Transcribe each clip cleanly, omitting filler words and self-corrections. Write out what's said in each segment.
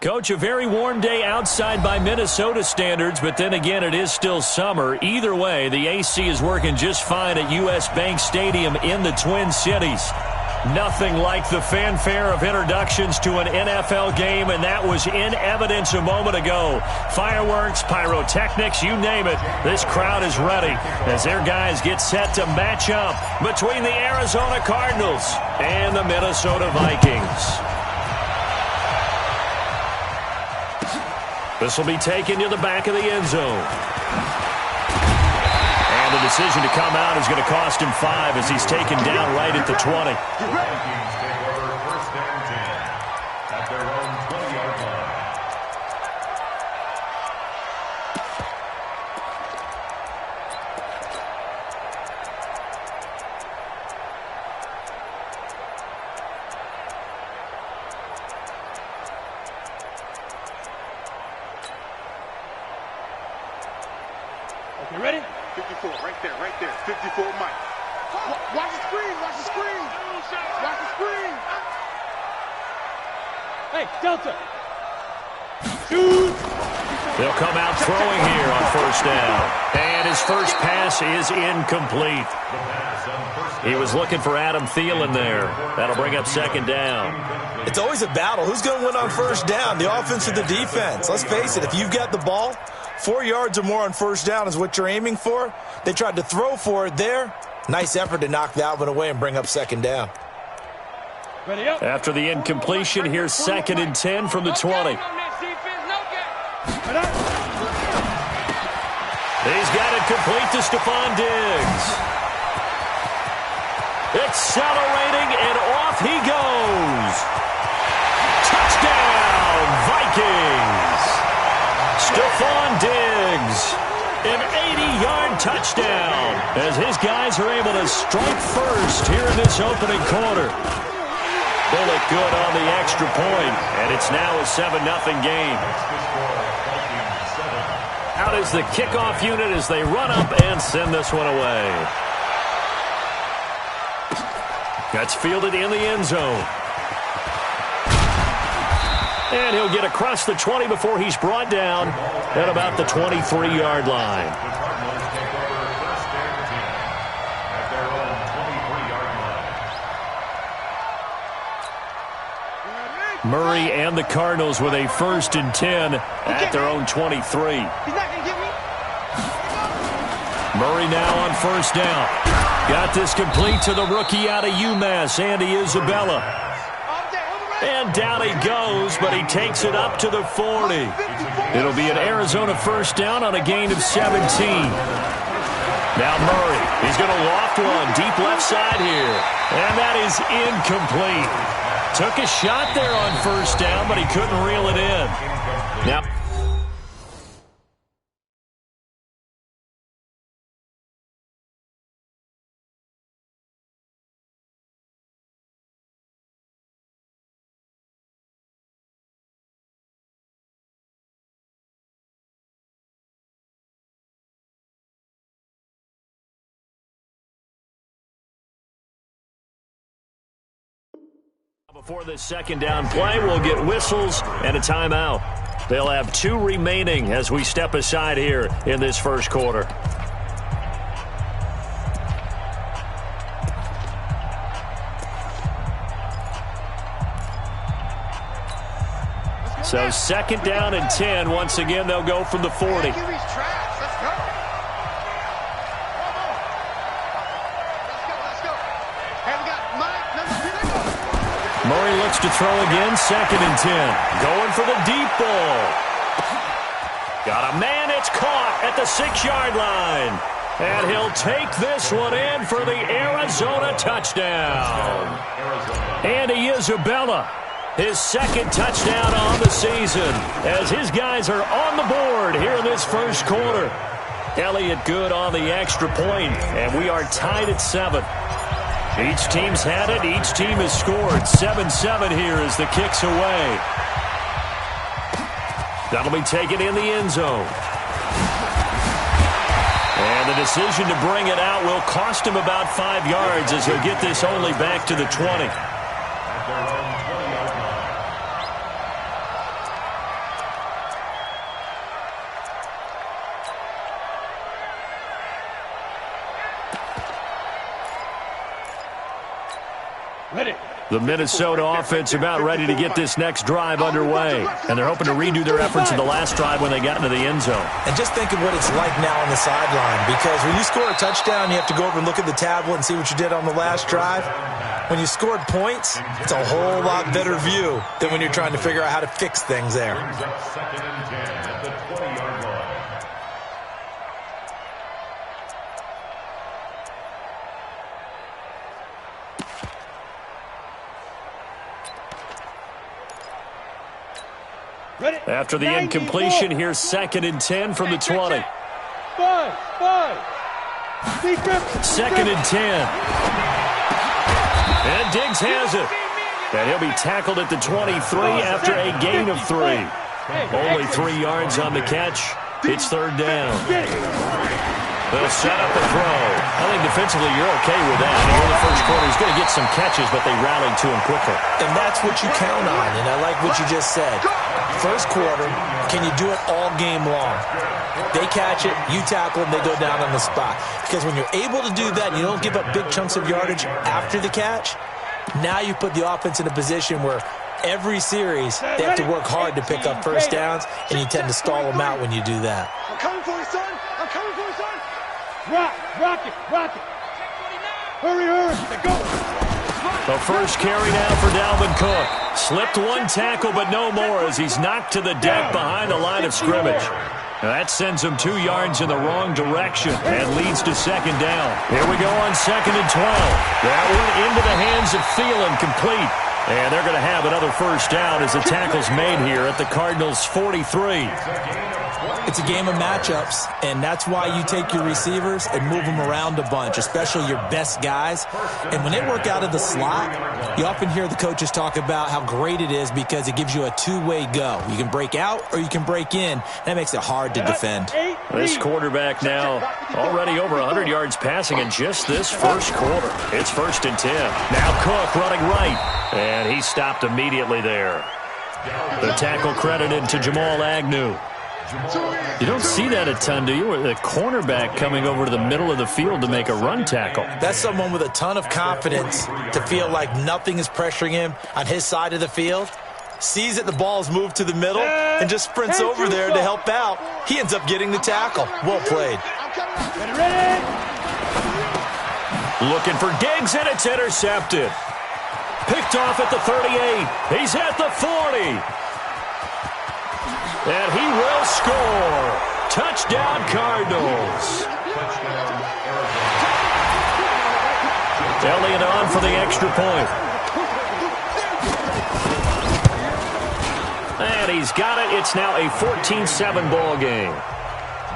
Coach, a very warm day outside by Minnesota standards, but then again, it is still summer. Either way, the AC is working just fine at U.S. Bank Stadium in the Twin Cities. Nothing like the fanfare of introductions to an NFL game, and that was in evidence a moment ago. Fireworks, pyrotechnics, you name it. This crowd is ready as their guys get set to match up between the Arizona Cardinals and the Minnesota Vikings. This will be taken to the back of the end zone. And the decision to come out is going to cost him 5 as he's taken down right at the 20. Vikings take over first and 10 at their own 20-yard line. You ready? 54, right there, 54, Mike. Watch the screen, watch the screen. Watch the screen. Hey, Delta. Shoot. They'll come out throwing here on first down. And his first pass is incomplete. He was looking for Adam Thielen there. That'll bring up second down. It's always a battle. Who's going to win on first down, the offense or the defense? Let's face it, if you've got the ball, 4 yards or more on first down is what you're aiming for. They tried to throw for it there. Nice effort to knock that one away and bring up second down. Ready up. After the incompletion, here's second and 10 from the 20. He's got it complete to Stephon Diggs. Accelerating, and off he goes. Touchdown, Vikings. Stephon Diggs, an 80-yard touchdown as his guys are able to strike first here in this opening quarter. Bullet good on the extra point, and it's now a 7-0 game. Out is the kickoff unit as they run up and send this one away. That's fielded in the end zone. And he'll get across the 20 before he's brought down at about the 23-yard line. Murray and the Cardinals with a 1st and 10 at their own 23. Murray now on first down. Got this complete to the rookie out of UMass, Andy Isabella. And down he goes, but he takes it up to the 40. It'll be an Arizona first down on a gain of 17. Now Murray, he's going to loft one deep left side here. And that is incomplete. Took a shot there on first down, but he couldn't reel it in. Now, before this second down play, we'll get whistles and a timeout. They'll have 2 remaining as we step aside here in this first quarter. So second down and 10. Once again, they'll go from the 40. Murray looks to throw again, second and 10. Going for the deep ball. Got a man, it's caught at the 6-yard line. And he'll take this one in for the Arizona touchdown. Andy Isabella, his 2nd touchdown on the season, as his guys are on the board here in this first quarter. Elliott good on the extra point, and we are tied at 7. Each team's had it. Each team has scored. 7-7 here as the kick's away. That'll be taken in the end zone. And the decision to bring it out will cost him about 5 yards as he'll get this only back to the 20. The Minnesota offense about ready to get this next drive underway. And they're hoping to redo their efforts in the last drive when they got into the end zone. And just think of what it's like now on the sideline, because when you score a touchdown, you have to go over and look at the tablet and see what you did on the last drive. When you scored points, it's a whole lot better view than when you're trying to figure out how to fix things there. Brings up 2nd and 10 at the 20-yard line. Ready? After the incompletion, here's 2nd and 10 from the 20. 5. Defense. 2nd and 10. And Diggs has it. And he'll be tackled at the 23 after a gain of 3. Only 3 yards on the catch. It's 3rd down. They'll set up a throw. I think defensively you're okay with that. I mean, in the first quarter, he's going to get some catches, but they rallied to him quickly. And that's what you count on, and I like what you just said. First quarter, can you do it all game long? They catch it, you tackle them, they go down on the spot. Because when you're able to do that and you don't give up big chunks of yardage after the catch, now you put the offense in a position where every series they have to work hard to pick up first downs, and you tend to stall them out when you do that. I'm coming for you, son. I'm coming for you, son. Rock it. Hurry. Go. The first carry now for Dalvin Cook. Slipped one tackle, but no more as he's knocked to the deck behind the line of scrimmage. Now that sends him 2 yards in the wrong direction and leads to 2nd down. Here we go on 2nd and 12. That one into the hands of Thielen, complete. And they're going to have another first down as the tackle's made here at the Cardinals' 43. It's a game of matchups, and that's why you take your receivers and move them around a bunch, especially your best guys. And when they work out of the slot, you often hear the coaches talk about how great it is because it gives you a two-way go. You can break out or you can break in. That makes it hard to defend. This quarterback now already over 100 yards passing in just this first quarter. It's 1st and 10. Now Cook running right, and he stopped immediately there. The tackle credited to Jamal Agnew. You don't see that a ton, do you? With a cornerback coming over to the middle of the field to make a run tackle. That's someone with a ton of confidence to feel like nothing is pressuring him on his side of the field. Sees that the ball is moved to the middle and just sprints over there to help out. He ends up getting the tackle. Well played. Ready. Looking for Diggs, and it's intercepted. Picked off at the 38. He's at the 40. And he will score. Touchdown, Cardinals. Elliott on for the extra point. And he's got it. It's now a 14-7 ball game.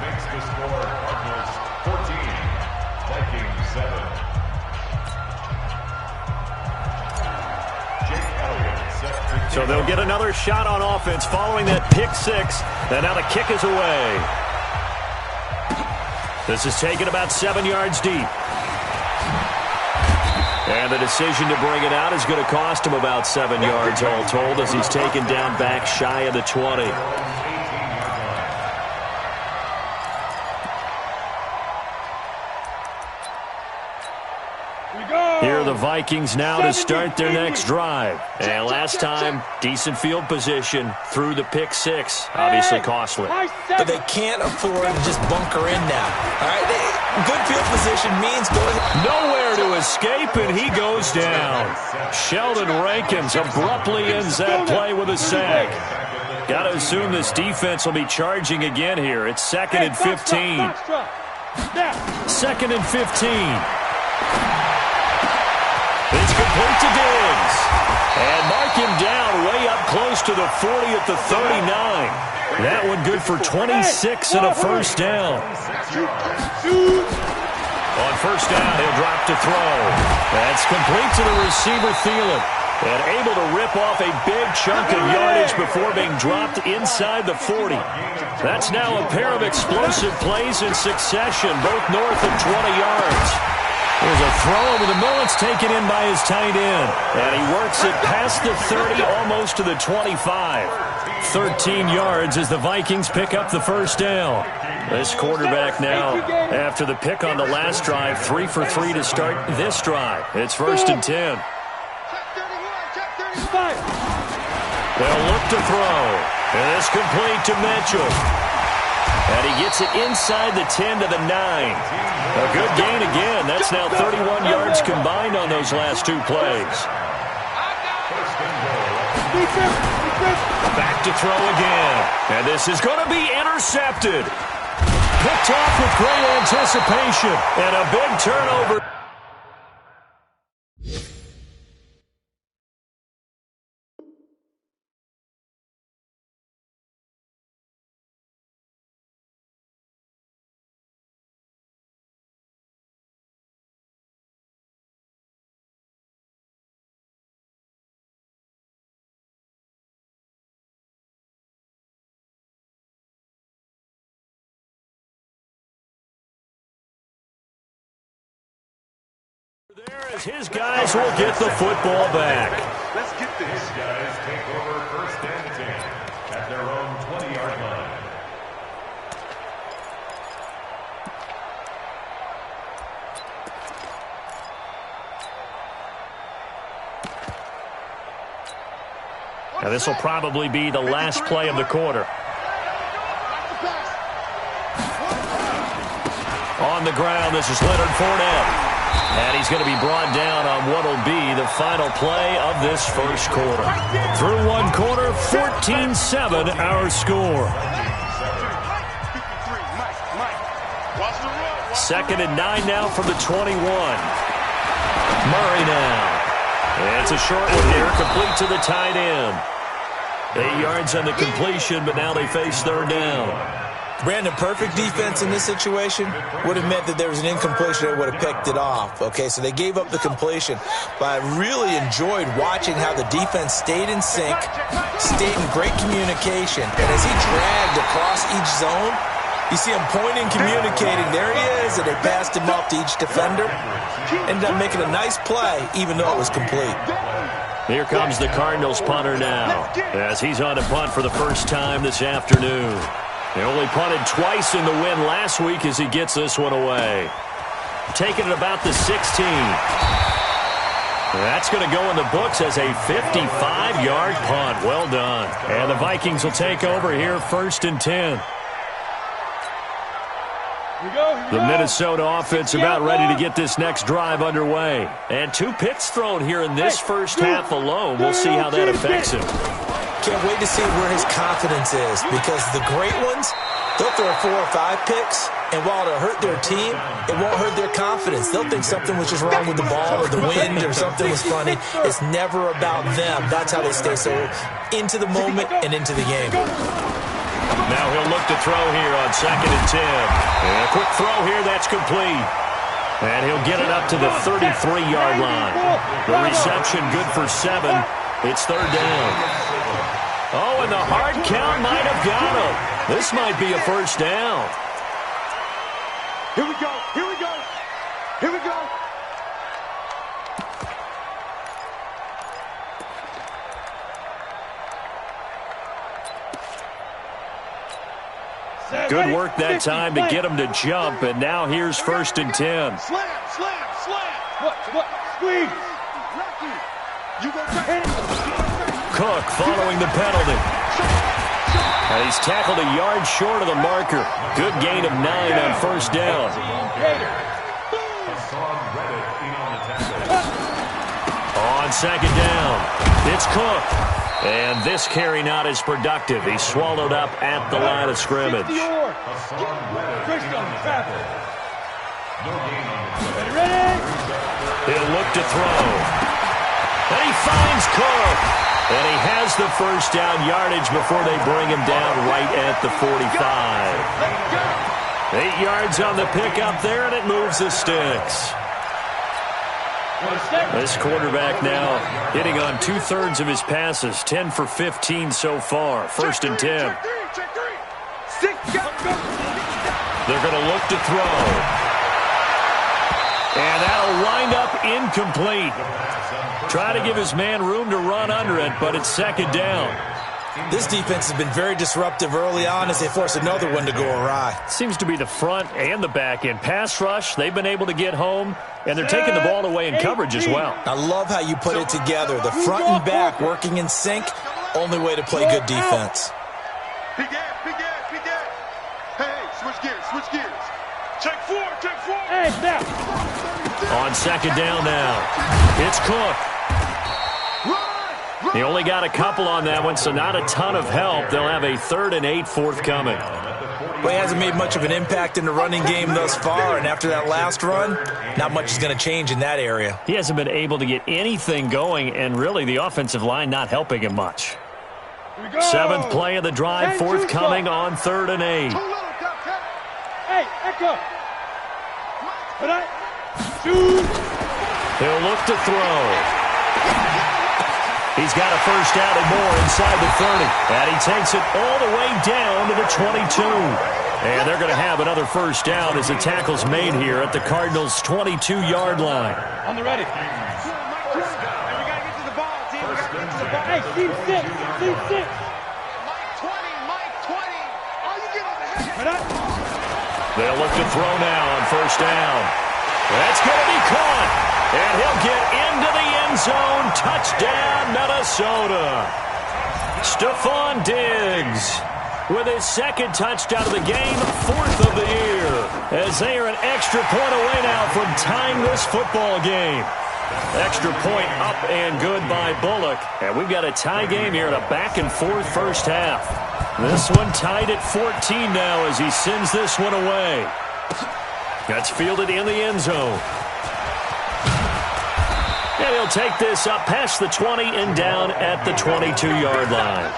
Makes the score Cardinals 14, Vikings 7. So they'll get another shot on offense following that pick six. And now the kick is away. This is taken about 7 yards deep. And the decision to bring it out is going to cost him about 7 yards all told as he's taken down back shy of the 20. Here are the Vikings now to start their next drive. And last time, decent field position through the pick six. Obviously costly. But they can't afford to just bunker in now. All right, good field position means go ahead. Nowhere to escape, and he goes down. Sheldon Rankins abruptly ends that play with a sack. Got to assume this defense will be charging again here. It's 2nd and 15. 2nd and 15. It's complete to Diggs. And mark him down way up close to the 40 at the 39. That one good for 26 and a first down. On first down, he'll drop to throw. That's complete to the receiver, Thielen. And able to rip off a big chunk of yardage before being dropped inside the 40. That's now a pair of explosive plays in succession, both north of 20 yards. There's a throw over the middle. It's taken in by his tight end. And he works it past the 30, almost to the 25. 13 yards as the Vikings pick up the first down. This quarterback now, after the pick on the last drive, 3 for 3 to start this drive. It's 1st and 10. Fire. They'll look to throw. And it's complete to Mitchell. And he gets it inside the 10 to the 9. A good gain again. That's now 31 yards combined on those last two plays. Back to throw again. And this is going to be intercepted. Picked off with great anticipation. And a big turnover. There as his guys will get the football back. Let's get this. His guys take over first and 10 at their own 20-yard line. Now this will probably be the last play of the quarter. On the ground, this is Leonard Fournette. And he's going to be brought down on what will be the final play of this first quarter. Through one quarter, 14-7 our score. Second and 9 now from the 21. Murray now. It's a short one here, complete to the tight end. 8 yards on the completion, but now they face third down. Brandon, perfect defense in this situation would have meant that there was an incompletion. They would have picked it off. Okay, so they gave up the completion. But I really enjoyed watching how the defense stayed in sync, stayed in great communication. And as he dragged across each zone, you see him pointing, communicating. There he is, and they passed him off to each defender. Ended up making a nice play, even though it was complete. Here comes the Cardinals punter now, as he's on to punt for the first time this afternoon. They only punted twice in the win last week as he gets this one away. Taking it about the 16. That's going to go in the books as a 55-yard punt. Well done. And the Vikings will take over here first and 10. The Minnesota offense about ready to get this next drive underway. And 2 picks thrown here in this first half alone. We'll see how that affects him. Can't wait to see where his confidence is, because the great ones, they'll throw 4 or 5 picks, and while it'll hurt their team, it won't hurt their confidence. They'll think something was just wrong with the ball or the wind or something was funny. It's never about them. That's how they stay so into the moment and into the game. Now he'll look to throw here on second and 10. And a quick throw here, that's complete. And he'll get it up to the 33-yard line. The reception good for 7. It's third down. Oh, and the hard count might have got him. This might be a first down. Here we go. Here we go. Here we go. Good work that time to get him to jump, and now here's first and 10. Slam, slam, slam. What? Squeeze. You go hit it. Cook following the penalty. And he's tackled a yard short of the marker. Good gain of 9 on first down. On second down, it's Cook. And this carry not as productive. He's swallowed up at the line of scrimmage. He'll look to throw. And he finds Cook. And he has the first down yardage before they bring him down right at the 45. 8 yards on the pickup there, and it moves the sticks. This quarterback now hitting on 2/3 of his passes, 10 for 15 so far. First and 10. They're going to look to throw. And that'll wind up incomplete. Try to give his man room to run under it, but it's second down. This defense has been very disruptive early on as they force another one to go awry. Seems to be the front and the back end. Pass rush, they've been able to get home, and they're taking the ball away in coverage as well. I love how you put it together. The front and back working in sync, only way to play good defense. Big gas. Hey, switch gears. Check four. Hey, now. On second down now, it's Cook. He only got a couple on that one, so not a ton of help. They'll have a 3rd and 8 forthcoming. Well, he hasn't made much of an impact in the running game thus far, and after that last run, not much is going to change in that area. He hasn't been able to get anything going, and really the offensive line not helping him much. 7th play of the drive forthcoming on 3rd and 8. Hey, echo. Shoot. He'll look to throw. He's got a first down and more inside the 30. And he takes it all the way down to the 22. And they're going to have another first down as the tackle's made here at the Cardinals' 22-yard line. On the ready. Hey, team 6. Mike 20. All you get on the head. They'll look to throw now on first down. That's going to be caught. And he'll get into the end zone. Touchdown, Minnesota. Stephon Diggs with his 2nd touchdown of the game, 4th of the year. As they are an extra point away now from tying this football game. Extra point up and good by Bullock. And we've got a tie game here in a back-and-forth first half. This one tied at 14 now as he sends this one away. That's fielded in the end zone. And he'll take this up past the 20 and down at the 22-yard line.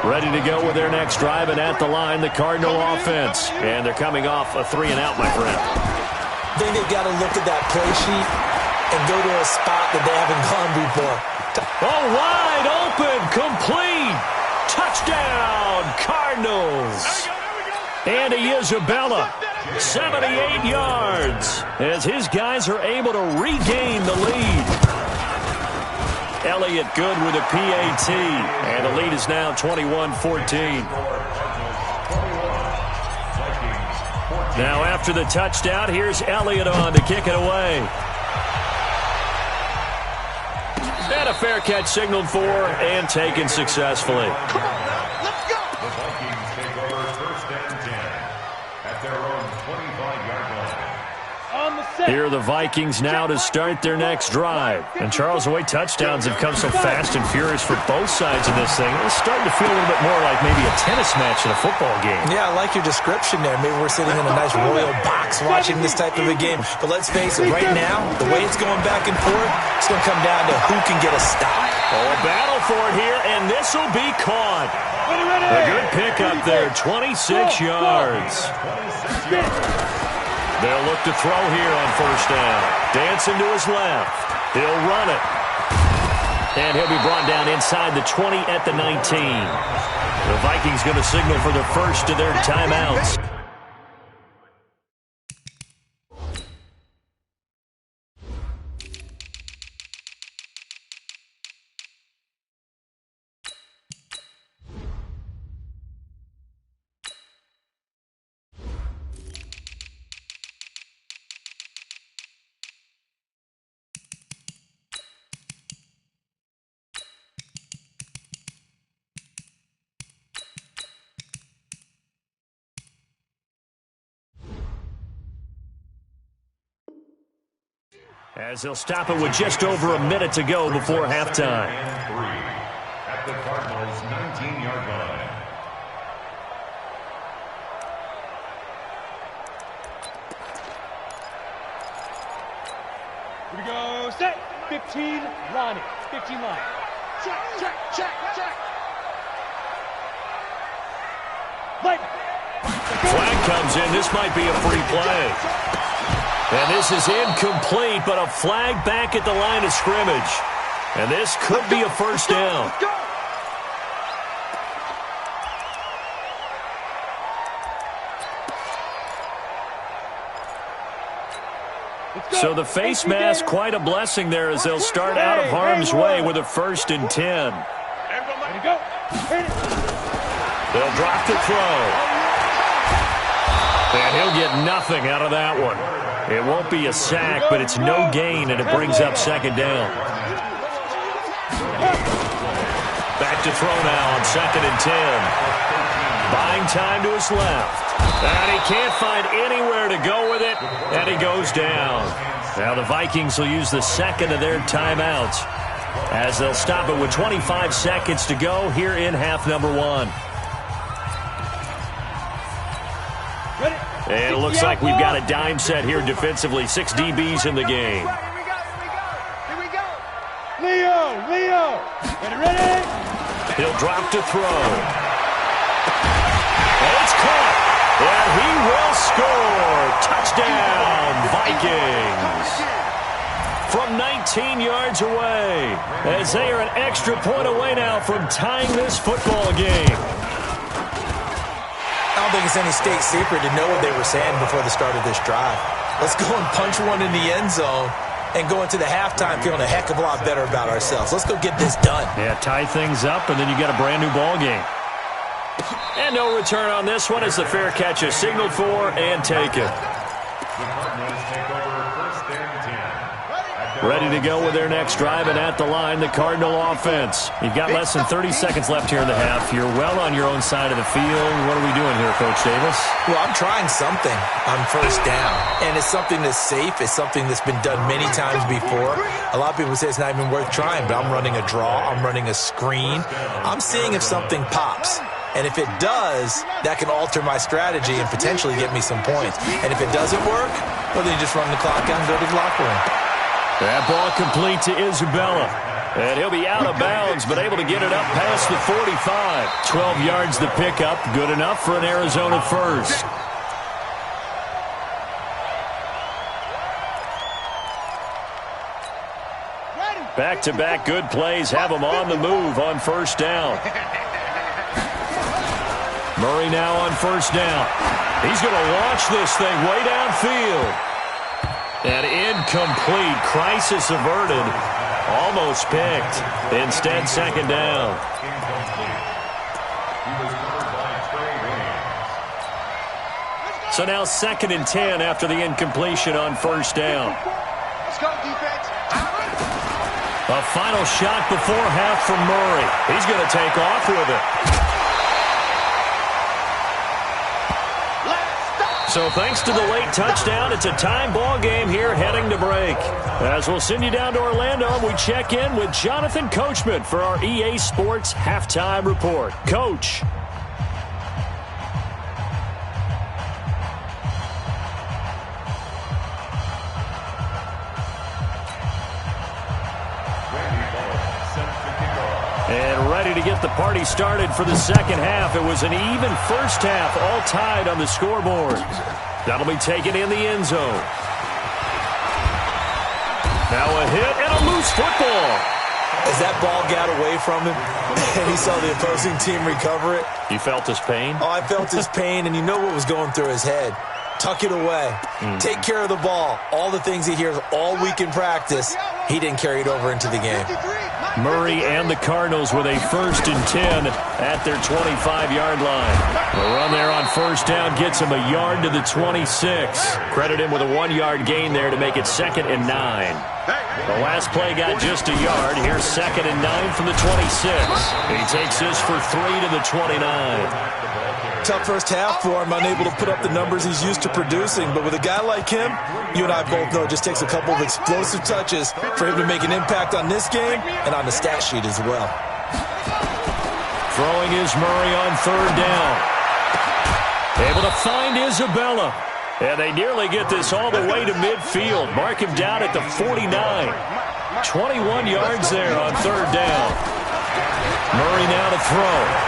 Ready to go with their next drive, and at the line, the Cardinal offense. And they're coming off a 3-and-out, my friend. I think they've got to look at that play sheet and go to a spot that they haven't gone before. Oh, wide open, complete. Touchdown, Cardinals. Andy Isabella, 78 yards, as his guys are able to regain the lead. Elliott good with a PAT, and the lead is now 21-14. Now after the touchdown, here's Elliott on to kick it away. And a fair catch signaled for and taken successfully. Come on now, let's go. The Vikings take over 1st and 10 at their own 25-yard line. On the set. Here are the Vikings now to start their next drive. And Charles, the way touchdowns have come so fast and furious for both sides of this thing, it's starting to feel a little bit more like maybe a tennis match in a football game. Yeah, I like your description there. Maybe we're sitting in a nice royal box watching this type of a game. But let's face it, right now, the way it's going back and forth, it's going to come down to who can get a stop. Oh, a battle for it here, and this will be caught. A good pickup there, 26 yards. They'll look to throw here on first down. Dancing to his left. He'll run it. And he'll be brought down inside the 20 at the 19. The Vikings going to signal for the first of their timeouts. As they'll stop it with just over a minute to go before halftime. At the Cardinals' 19-yard line. Here we go. Set. 15 line. 15 line. Check. Light. Flag comes in. This might be a free play. And this is incomplete, but a flag back at the line of scrimmage. And this could be a first down. So the face mask, quite a blessing there as they'll start out of harm's way with a 1st and 10. They'll drop the throw. And he'll get nothing out of that one. It won't be a sack, but it's no gain, and it brings up 2nd down. Back to throw now on 2nd and 10. Buying time to his left. And he can't find anywhere to go with it, and he goes down. Now the Vikings will use the 2nd of their timeouts as they'll stop it with 25 seconds to go here in half number 1. And it looks like we've got a dime set here defensively. 6 DBs in the game. Here we go. Leo. Ready? He'll drop to throw. And it's caught. And he will score. Touchdown, Vikings. From 19 yards away, as they are an extra point away now from tying this football game. I don't think it's any state secret to know what they were saying before the start of this drive. Let's go and punch one in the end zone and go into the halftime feeling a heck of a lot better about ourselves. Let's go get this done. Yeah, tie things up, and then you got a brand-new ball game. And no return on this one as the fair catch is signaled for and taken. Ready to go with their next drive, and at the line, the Cardinal offense. You've got less than 30 seconds left here in the half. You're well on your own side of the field. What are we doing here, Coach Davis? Well, I'm trying something on 1st down, and it's something that's safe. It's something that's been done many times before. A lot of people say it's not even worth trying, but I'm running a draw. I'm running a screen. I'm seeing if something pops. And if it does, that can alter my strategy and potentially get me some points. And if it doesn't work, well, then you just run the clock out and go to the locker room. That ball complete to Isabella. And he'll be out of bounds, but able to get it up past the 45. 12 yards the pickup. Good enough for an Arizona first. Back-to-back good plays have him on the move on 1st down. Murray now on 1st down. He's going to launch this thing way downfield. And incomplete. Crisis averted. Almost picked. Instead, 2nd down. So now 2nd and 10 after the incompletion on 1st down. Let's go, defense. A final shot before half from Murray. He's going to take off with it. So thanks to the late touchdown, it's a time ball game here heading to break. As we'll send you down to Orlando, we check in with Jonathan Coachman for our EA Sports Halftime Report. Coach. And ready to get the party started for the 2nd half. It was an even 1st half, all tied on the scoreboard. That'll be taken in the end zone. Now a hit and a loose football. As that ball got away from him and he saw the opposing team recover it. You felt his pain? Oh, I felt his pain, and you know what was going through his head. Tuck it away. Take care of the ball. All the things he hears all week in practice, he didn't carry it over into the game. Murray and the Cardinals with a 1st and 10 at their 25-yard line. The run there on 1st down gets him a yard to the 26. Credit him with a 1-yard gain there to make it 2nd and 9. The last play got just a yard. Here's 2nd and 9 from the 26. He takes this for 3 to the 29. Tough 1st half for him, unable to put up the numbers he's used to producing. But with a guy like him, you and I both know it just takes a couple of explosive touches for him to make an impact on this game and on the stat sheet as well. Throwing is Murray on 3rd down. Able to find Isabella. And they nearly get this all the way to midfield. Mark him down at the 49. 21 yards there on 3rd down. Murray now to throw.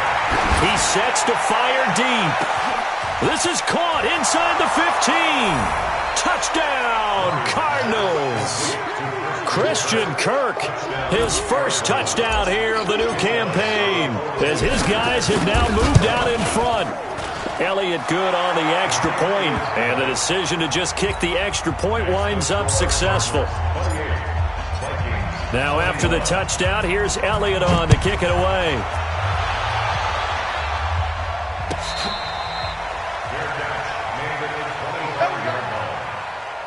He sets to fire deep. This is caught inside the 15. Touchdown, Cardinals. Christian Kirk, his first touchdown here of the new campaign, as his guys have now moved out in front. Elliott good on the extra point, and the decision to just kick the extra point winds up successful. Now after the touchdown, here's Elliott on to kick it away.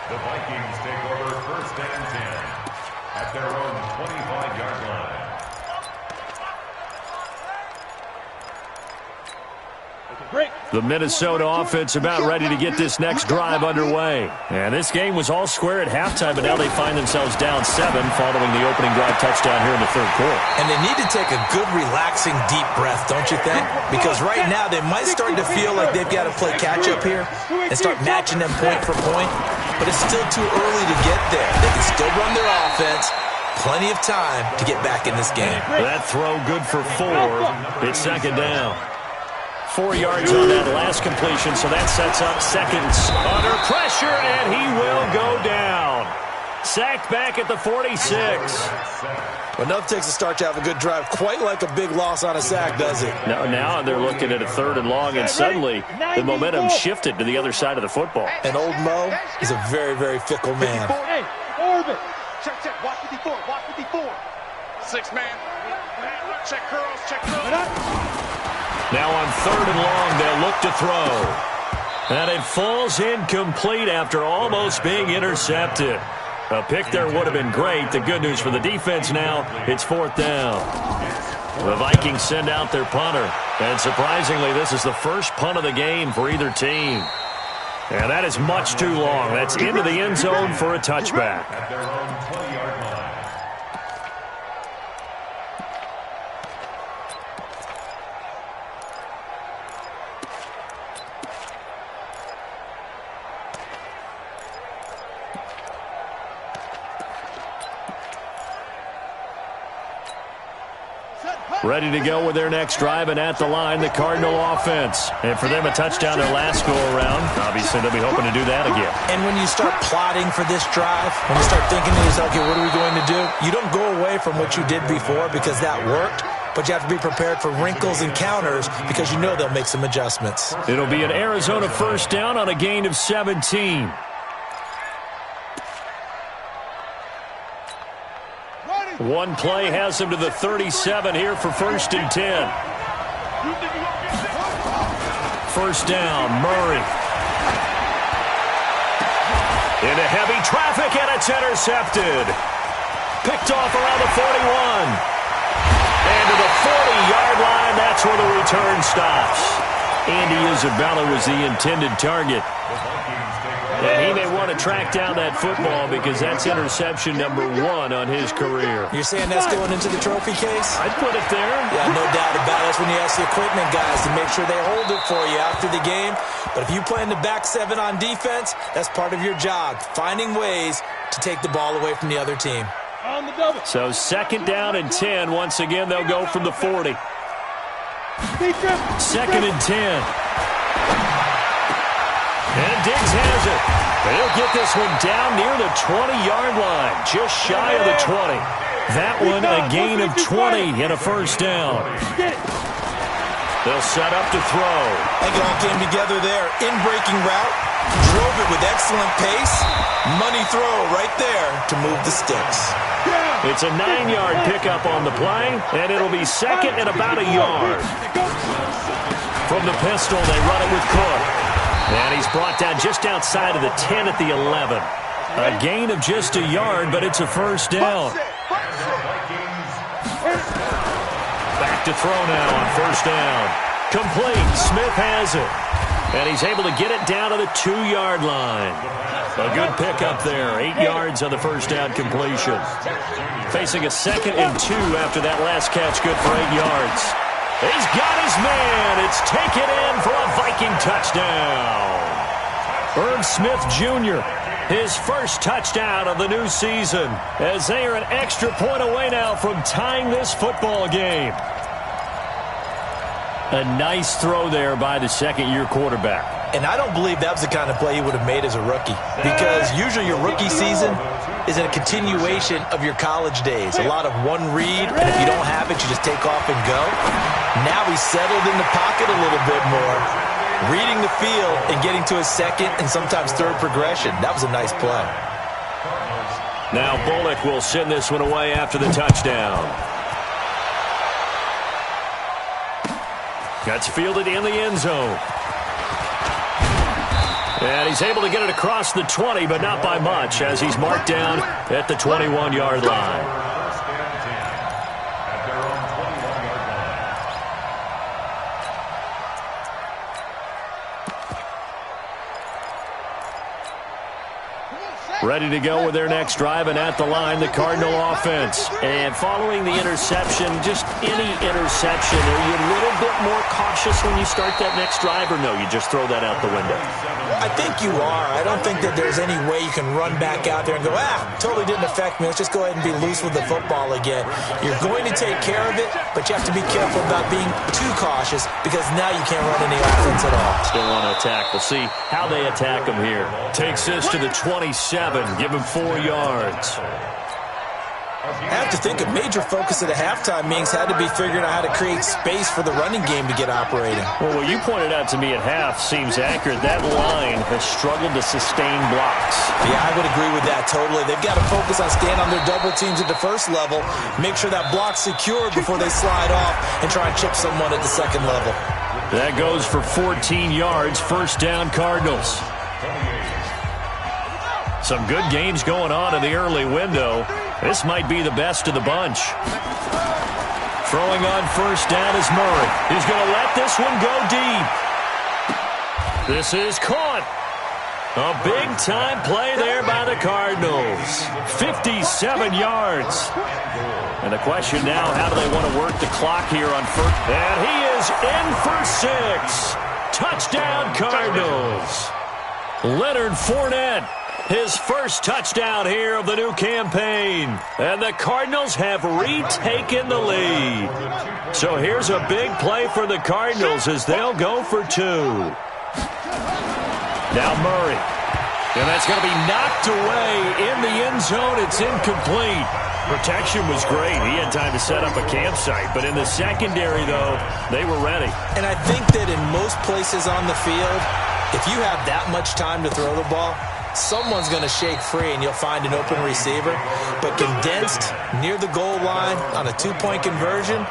The Vikings take over 1st and 10 at their own 25-yard line. The Minnesota offense about ready to get this next drive underway. And this game was all square at halftime, but now they find themselves down 7 following the opening drive touchdown here in the 3rd quarter. And they need to take a good, relaxing, deep breath, don't you think? Because right now they might start to feel like they've got to play catch-up here and start matching them point for point. But it's still too early to get there. They can still run their offense. Plenty of time to get back in this game. That throw good for 4. It's 2nd down. 4 yards on that last completion, so that sets up seconds. Under pressure, and he will go down. Sacked back at the 46. Well, nothing takes a start to have a good drive, quite like a big loss on a sack, does it? No, now they're looking at a 3rd and long, and suddenly the momentum shifted to the other side of the football. And old Mo is a very, very fickle man. Hey, Orbit. Check, check. Watch 54. Watch 54. 6 man. Check curls. Check curls. Now on 3rd and long, they'll look to throw. And it falls incomplete after almost being intercepted. A pick there would have been great. The good news for the defense now, it's 4th down. The Vikings send out their punter. And surprisingly, this is the first punt of the game for either team. And that is much too long. That's into the end zone for a touchback. At their own 20-yard line. Ready to go with their next drive, and at the line, the Cardinal offense. And for them, a touchdown their last go-around. Obviously, they'll be hoping to do that again. And when you start plotting for this drive, when you start thinking to yourself, okay, what are we going to do? You don't go away from what you did before because that worked, but you have to be prepared for wrinkles and counters because you know they'll make some adjustments. It'll be an Arizona 1st down on a gain of 17. One play has him to the 37 here for 1st and 10. 1st down, Murray. Into heavy traffic, and it's intercepted. Picked off around the 41. And to the 40-yard line, that's where the return stops. Andy Isabella was the intended target. And he may want to track down that football because that's interception number 1 on his career. You're saying that's going into the trophy case? I'd put it there. Yeah, no doubt about it. That's when you ask the equipment guys to make sure they hold it for you after the game. But if you play in the back 7 on defense, that's part of your job, finding ways to take the ball away from the other team. On the double. So 2nd down and 10. Once again, they'll go from the 40. 2nd and 10. And Diggs has it. They'll get this one down near the 20-yard line, just shy of the 20. That one a gain of 20 and a 1st down. They'll set up to throw. I think it all came together there. In-breaking route, drove it with excellent pace. Money throw right there to move the sticks. It's a 9-yard pickup on the play, and it'll be 2nd and about a yard. From the pistol, they run it with Cook. And he's brought down just outside of the 10 at the 11. A gain of just a yard, but it's a 1st down. Back to throw now on 1st down. Complete. Smith has it. And he's able to get it down to the 2-yard line. A good pickup there. 8 yards on the 1st down completion. Facing a 2nd and 2 after that last catch. Good for 8 yards. He's got his man. It's taken in for a Viking touchdown. Irv Smith Jr., his first touchdown of the new season, as they are an extra point away now from tying this football game. A nice throw there by the 2nd-year quarterback. And I don't believe that was the kind of play he would have made as a rookie, because usually your rookie season is a continuation of your college days. A lot of one read, and if you don't have it, you just take off and go. Now he's settled in the pocket a little bit more. Reading the field and getting to a second and sometimes third progression. That was a nice play. Now Bullock will send this one away after the touchdown. That's fielded in the end zone. And he's able to get it across the 20, but not by much, as he's marked down at the 21-yard line. Ready to go with their next drive, and at the line, the Cardinal offense. And following the interception, just any interception, are you a little bit more cautious when you start that next drive, or no, you just throw that out the window? I think you are. I don't think that there's any way you can run back out there and go, totally didn't affect me. Let's just go ahead and be loose with the football again. You're going to take care of it, but you have to be careful about being too cautious because now you can't run any offense at all. Still want to attack. We'll see how they attack him here. Takes this to the 27. Give him 4 yards. I have to think a major focus at a halftime meetings had to be figuring out how to create space for the running game to get operating. Well, what you pointed out to me at half seems accurate. That line has struggled to sustain blocks. Yeah, I would agree with that totally. They've got to focus on staying on their double teams at the first level, make sure that block's secured before they slide off and try and chip someone at the second level. That goes for 14 yards, first down Cardinals. Some good games going on in the early window. This might be the best of the bunch. Throwing on first down is Murray. He's going to let this one go deep. This is caught. A big-time play there by the Cardinals. 57 yards. And the question now, how do they want to work the clock here on first? And he is in for 6. Touchdown, Cardinals. Leonard Fournette. His first touchdown here of the new campaign. And the Cardinals have retaken the lead. So here's a big play for the Cardinals as they'll go for 2. Now Murray. And that's going to be knocked away in the end zone. It's incomplete. Protection was great. He had time to set up a campsite. But in the secondary, though, they were ready. And I think that in most places on the field, if you have that much time to throw the ball, someone's going to shake free and you'll find an open receiver. But condensed near the goal line on a 2-point conversion,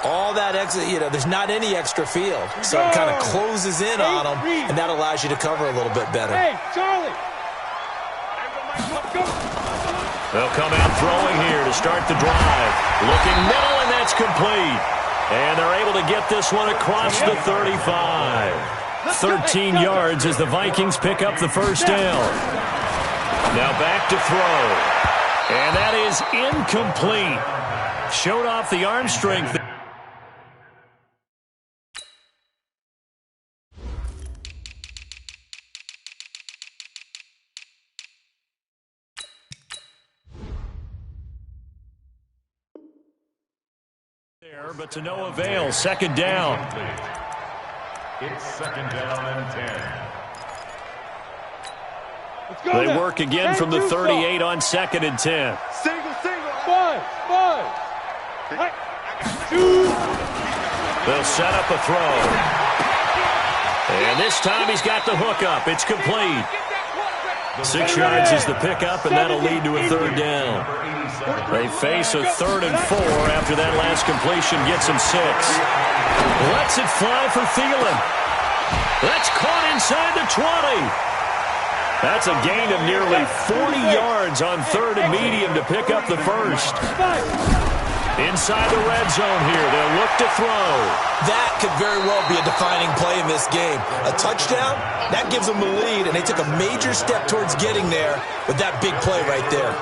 all that extra, there's not any extra field. So it kind of closes in on them, and that allows you to cover a little bit better. Hey, Charlie. They'll come out throwing here to start the drive. Looking middle, and that's complete. And they're able to get this one across the 35. 13 yards as the Vikings pick up the first down. Now back to throw. And that is incomplete. Showed off the arm strength. There, but to no avail. Second down. It's second down and 10. They work again from the 38 on second and 10. Single. 5. They'll set up a throw. And this time he's got the hook up. It's complete. 6 yards is the pickup, and that'll lead to a third down. They face a 3rd and 4 after that last completion gets him 6. Lets it fly for Thielen. That's caught inside the 20. That's a gain of nearly 40 yards on 3rd and medium to pick up the first. Inside the red zone here, they'll look to throw. That could very well be a defining play in this game. A touchdown, that gives them the lead, and they took a major step towards getting there with that big play right there.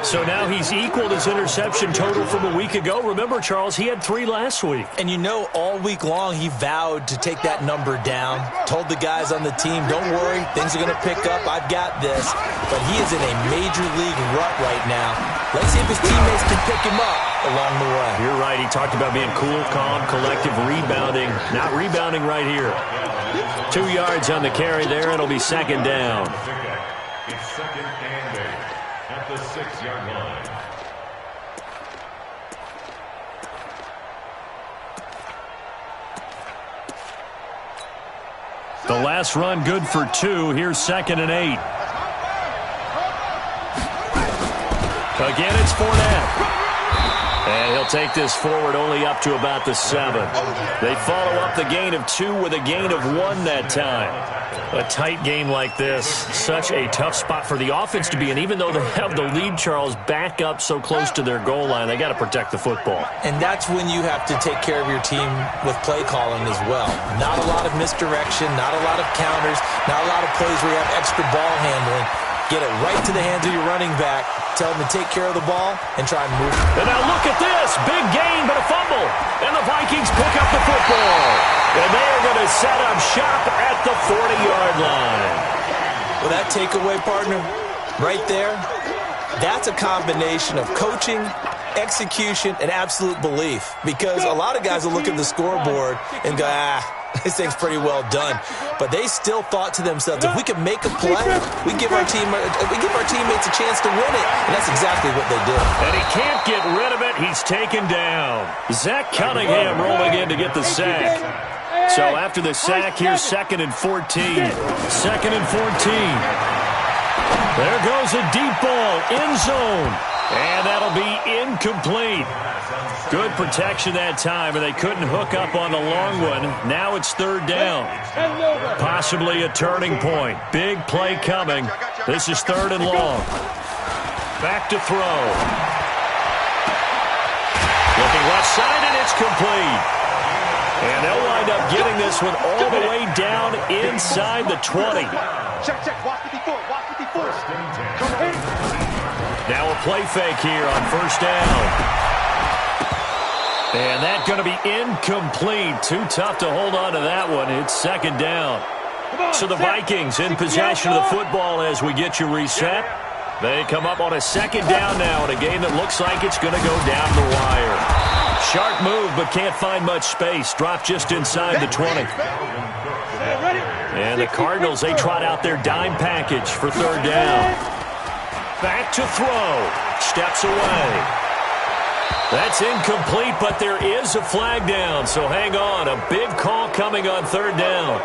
So now he's equaled his interception total from a week ago. Remember, Charles, he had 3 last week. And all week long he vowed to take that number down. Told the guys on the team, don't worry, things are going to pick up. I've got this. But he is in a major league rut right now. Let's see if his teammates can pick him up along the way. You're right. He talked about being cool, calm, collective, rebounding. Not rebounding right here. 2 yards on the carry there. It'll be second down. It's second and 8 at the 6-yard line. last run good for 2. Here's 2nd and 8. Again, it's Fournette. And he'll take this forward only up to about the 7. They follow up the gain of 2 with a gain of 1 that time. A tight game like this, such a tough spot for the offense to be in. Even though they have the lead, Charles, back up so close to their goal line, they got to protect the football. And that's when you have to take care of your team with play calling as well. Not a lot of misdirection, not a lot of counters, not a lot of plays where you have extra ball handling. Get it right to the hands of your running back. Tell them to take care of the ball and try and move. And now look at this. Big gain, but a fumble. And the Vikings pick up the football. And they are going to set up shop at the 40-yard line. Well, that takeaway, partner, right there, that's a combination of coaching, execution, and absolute belief. Because a lot of guys will look at the scoreboard and go, this thing's pretty well done. But they still thought to themselves, if we can make a play, we give our teammates a chance to win it. And that's exactly what they did. And he can't get rid of it. He's taken down. Zach Cunningham rolling in to get the sack. So after the sack, here's 2nd and 14. 2nd and 14. There goes a deep ball, end zone. And that'll be incomplete. Good protection that time, and they couldn't hook up on the long one. Now it's 3rd down. Possibly a turning point. Big play coming. This is 3rd and long. Back to throw. Looking left side, and it's complete. And they'll wind up getting this one all the way down inside the 20. Check. Watch the before. Now a play fake here on 1st down. And that's going to be incomplete. Too tough to hold on to that one. It's 2nd down. So the Vikings in possession of the football as we get you reset. They come up on a 2nd down now in a game that looks like it's going to go down the wire. Sharp move, but can't find much space. Drop just inside the 20. And the Cardinals, they trot out their dime package for 3rd down. Back to throw. Steps away. That's incomplete, but there is a flag down, so hang on. A big call coming on 3rd down.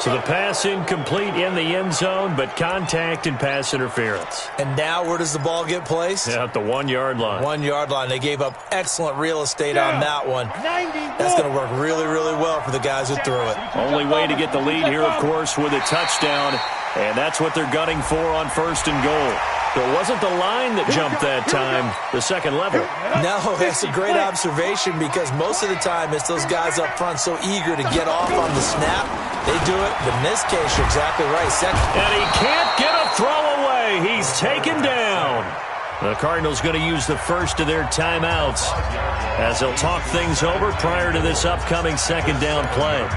So the pass incomplete in the end zone, but contact and pass interference. And now where does the ball get placed? Yeah, at the 1-yard line. 1-yard line. They gave up excellent real estate on that one. That's going to work really, really well for the guys who threw it. Only way to get the lead here, of course, with a touchdown. And that's what they're gunning for on 1st and goal. It wasn't the line that jumped that time, the 2nd level. No, that's a great observation because most of the time it's those guys up front so eager to get off on the snap. They do it, but in this case, you're exactly right. 2nd. And he can't get a throw away. He's taken down. The Cardinals going to use the first of their timeouts as they'll talk things over prior to this upcoming 2nd down play.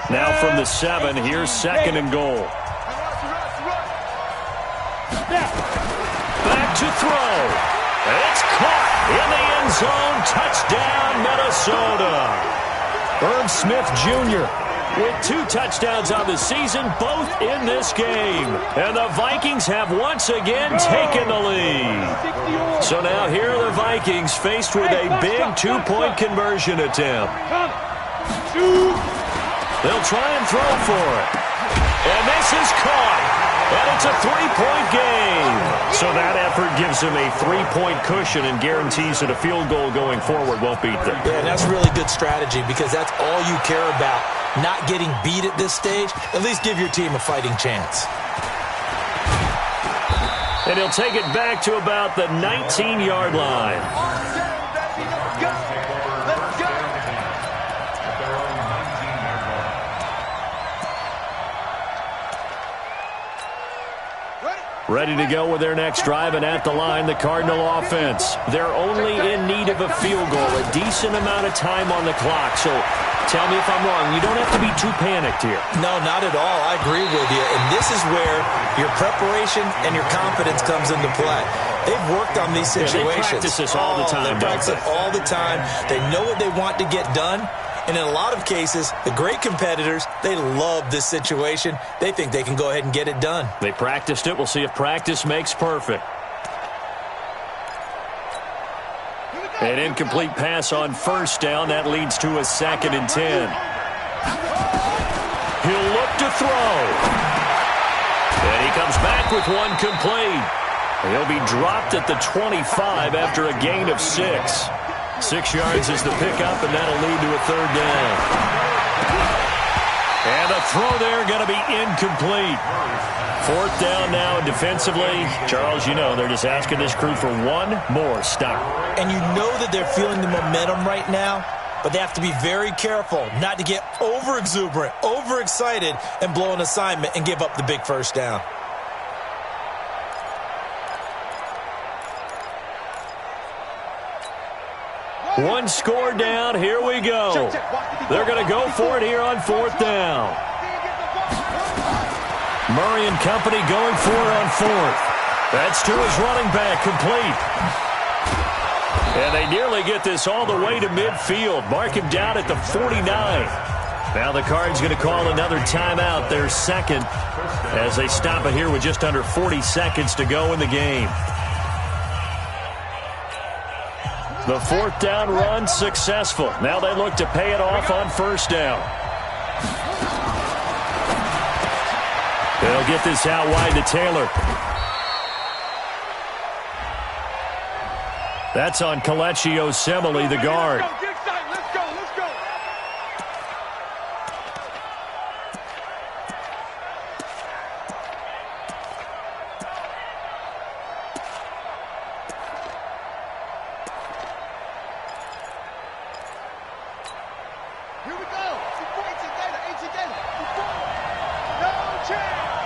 Now from the 7, here's 2nd and goal. Back to throw. It's caught in the end zone. Touchdown, Minnesota. Herb Smith Jr. with 2 touchdowns on the season, both in this game. And the Vikings have once again taken the lead. So now here are the Vikings faced with a big 2-point conversion attempt. They'll try and throw for it. And this is caught. And it's a 3-point game. So that effort gives them a 3-point cushion and guarantees that a field goal going forward won't beat them. Yeah, that's really good strategy because that's all you care about. Not getting beat at this stage. At least give your team a fighting chance. And he'll take it back to about the 19-yard line. Ready to go with their next drive, and at the line, the Cardinal offense. They're only in need of a field goal, a decent amount of time on the clock. So tell me if I'm wrong. You don't have to be too panicked here. No, not at all. I agree with you. And this is where your preparation and your confidence comes into play. They've worked on these situations. They practice this all the time. They practice it all the time. They know what they want to get done. And in a lot of cases, the great competitors, they love this situation. They think they can go ahead and get it done. They practiced it. We'll see if practice makes perfect. An incomplete pass on 1st down. That leads to a 2nd and 10. throw. And he comes back with one complete. He'll be dropped at the 25 after a gain of 6. 6 yards is the pickup, and that'll lead to a third down. And a throw there going to be incomplete. Fourth down now defensively. Charles, you know, they're just asking this crew for one more stop. And you know that they're feeling the momentum right now, but they have to be very careful not to get over-exuberant, over-excited, and blow an assignment and give up the big first down. One score down. Here we go. They're going to go for it here on fourth down. Murray and company going for it on fourth. That's to his running back, complete. And they nearly get this all the way to midfield. Mark him down at the 49. Now the Cards going to call another timeout, their second, as they stop it here with just under 40 seconds to go in the game. The fourth down run successful. Now they look to pay it off on first down. They'll get this out wide to Taylor. That's on Kelechi Osemele, the guard. Let's go. Here we go. 18 Gator. No chance.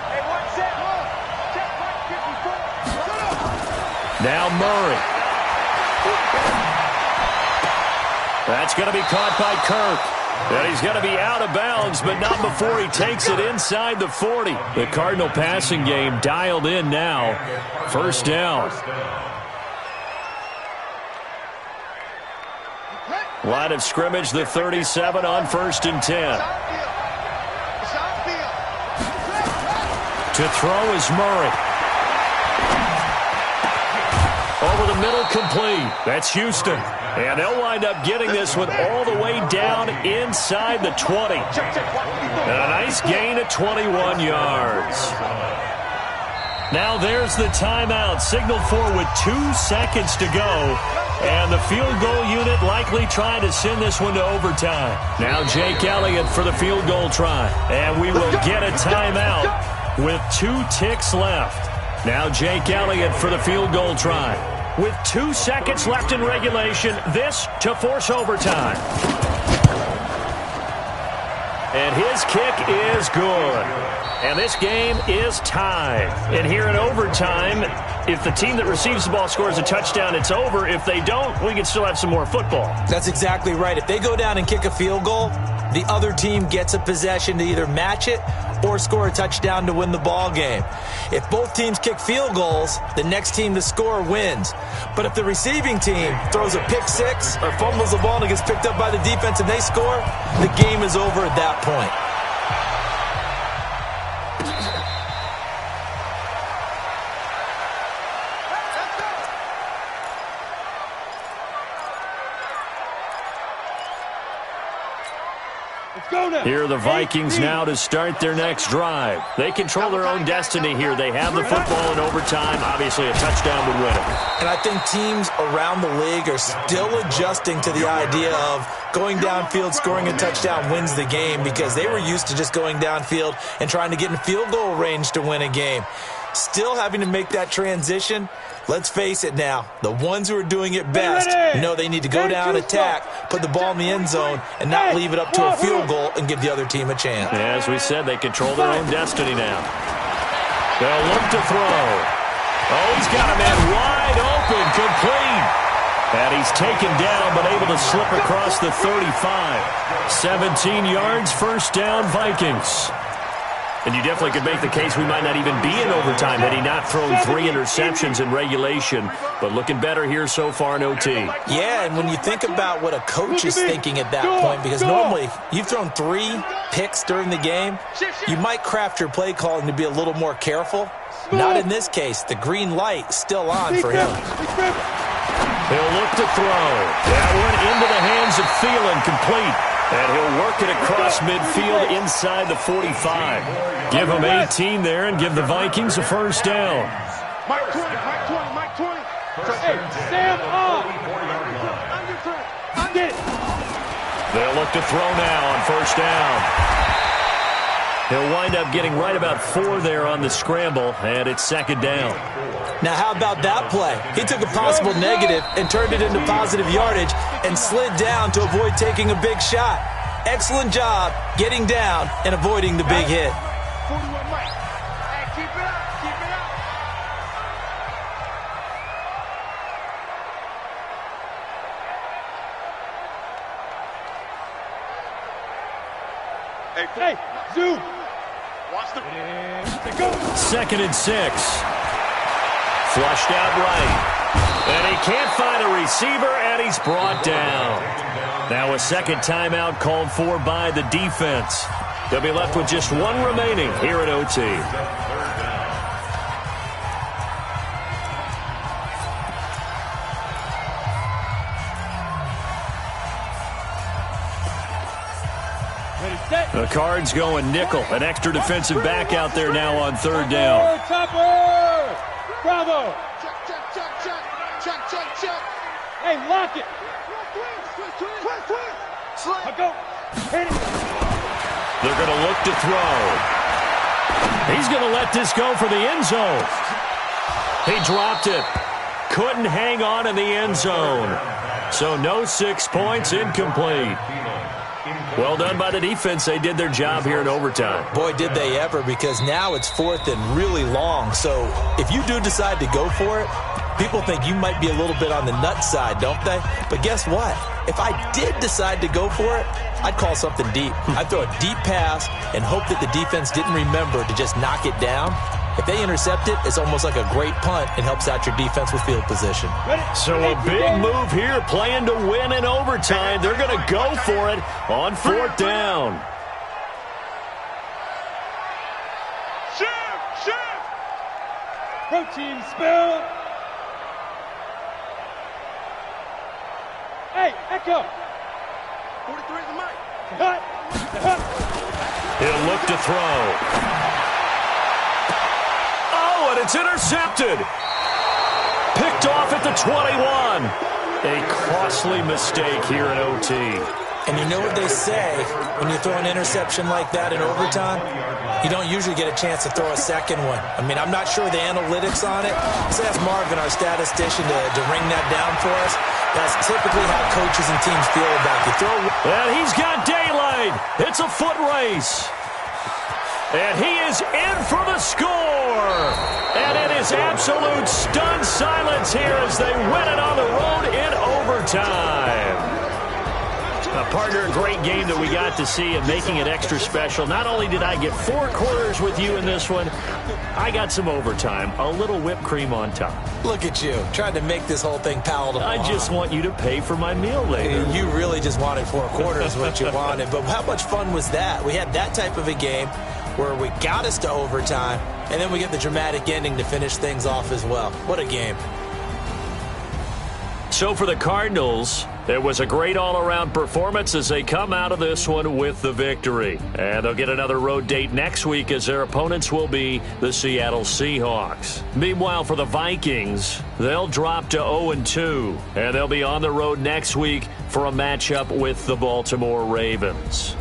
Hey, one set. Check right 54. Now Murray. That's going to be caught by Kirk. And he's going to be out of bounds, but not before he takes it inside the 40. The Cardinal passing game dialed in now. First down. Line of scrimmage, the 37 on 1st and 10. To throw is Murray. Over the middle, complete. That's Houston. And they'll wind up getting this one all the way down inside the 20. And a nice gain of 21 yards. Now there's the timeout, signaled for with 2 seconds to go. And the field goal unit likely trying to send this one to overtime. Now Jake Elliott for the field goal try. And we will get a timeout with 2 ticks left. Now Jake Elliott for the field goal try. With 2 seconds left in regulation, this to force overtime. And his kick is good. And this game is tied. And here in overtime, if the team that receives the ball scores a touchdown, it's over. If they don't, we can still have some more football. That's exactly right. If they go down and kick a field goal, the other team gets a possession to either match it or score a touchdown to win the ball game. If both teams kick field goals, the next team to score wins. But if the receiving team throws a pick six or fumbles the ball and it gets picked up by the defense and they score, the game is over at that point. Here are the Vikings now to start their next drive. They control their own destiny here. They have the football in overtime. Obviously, a touchdown would win it. And I think teams around the league are still adjusting to the idea of going downfield, scoring a touchdown wins the game, because they were used to just going downfield and trying to get in field goal range to win a game. Still having to make that transition. Let's face it now, the ones who are doing it best know they need to go down, attack, put the ball in the end zone, and not leave it up to a field goal and give the other team a chance. Yeah, as we said, they control their own destiny now. They'll look to throw. Oh, he's got a man wide open, complete. And he's taken down, but able to slip across the 35. 17 yards, first down, Vikings. And you definitely could make the case we might not even be in overtime had he not thrown 3 interceptions in regulation. But looking better here so far in OT. Yeah, and when you think about what a coach is thinking at that point, because normally you've thrown 3 picks during the game, you might craft your play calling to be a little more careful. Not in this case. The green light still on for him. He'll look to throw. That one into the hands of Thielen, complete. And he'll work it across midfield inside the 45. Give him 18 there and give the Vikings a first down. Mike 20, Mike 20, Mike 20. Hey, Sam up. Under it. They'll look to throw now on first down. He'll wind up getting right about 4 there on the scramble, and it's second down. Now, how about that play? He took a possible negative and turned it into positive yardage and slid down to avoid taking a big shot. Excellent job getting down and avoiding the big hit. 41 Mike. Hey, keep it up. Keep it up. Hey, Zoo. Watch the... Go. 2nd and 6. Flushed out right. And he can't find a receiver, and he's brought down. Now a second timeout called for by the defense. They'll be left with just 1 remaining here at OT. The Cards going nickel. An extra defensive back out there now on 3rd down. Topper! Bravo! Check. Hey, lock it! Go! Hit it! They're going to look to throw. He's going to let this go for the end zone. He dropped it. Couldn't hang on in the end zone. So no 6 points, incomplete. Well done by the defense. They did their job here in overtime. Boy, did they ever, because now it's 4th and really long. So if you do decide to go for it, people think you might be a little bit on the nut side, don't they? But guess what? If I did decide to go for it, I'd call something deep. I'd throw a deep pass and hope that the defense didn't remember to just knock it down. If they intercept it, it's almost like a great punt and helps out your defense with field position. So a big move here, playing to win in overtime. They're going to go for it on 4th down. Shoot! Protein spill! Hey, Echo! 43 is the mic. Cut! He'll look to throw. Oh, and it's intercepted. Picked off at the 21. A costly mistake here in OT. And you know what they say, when you throw an interception like that in overtime, you don't usually get a chance to throw a second one. I mean, I'm not sure the analytics on it. Let's ask Marvin, our statistician, to ring that down for us. That's typically how coaches and teams feel about you. And he's got daylight. It's a foot race. And he is in for the score. And it is absolute stunned silence here as they win it on the road in overtime. Partner, a great game that we got to see and making it extra special. Not only did I get 4 quarters with you in this one, I got some overtime, a little whipped cream on top. Look at you, trying to make this whole thing palatable. I just want you to pay for my meal later. You really just wanted 4 quarters, what you wanted. But how much fun was that? We had that type of a game where we got us to overtime, and then we get the dramatic ending to finish things off as well. What a game. So for the Cardinals, it was a great all-around performance as they come out of this one with the victory. And they'll get another road date next week as their opponents will be the Seattle Seahawks. Meanwhile, for the Vikings, they'll drop to 0-2, and they'll be on the road next week for a matchup with the Baltimore Ravens.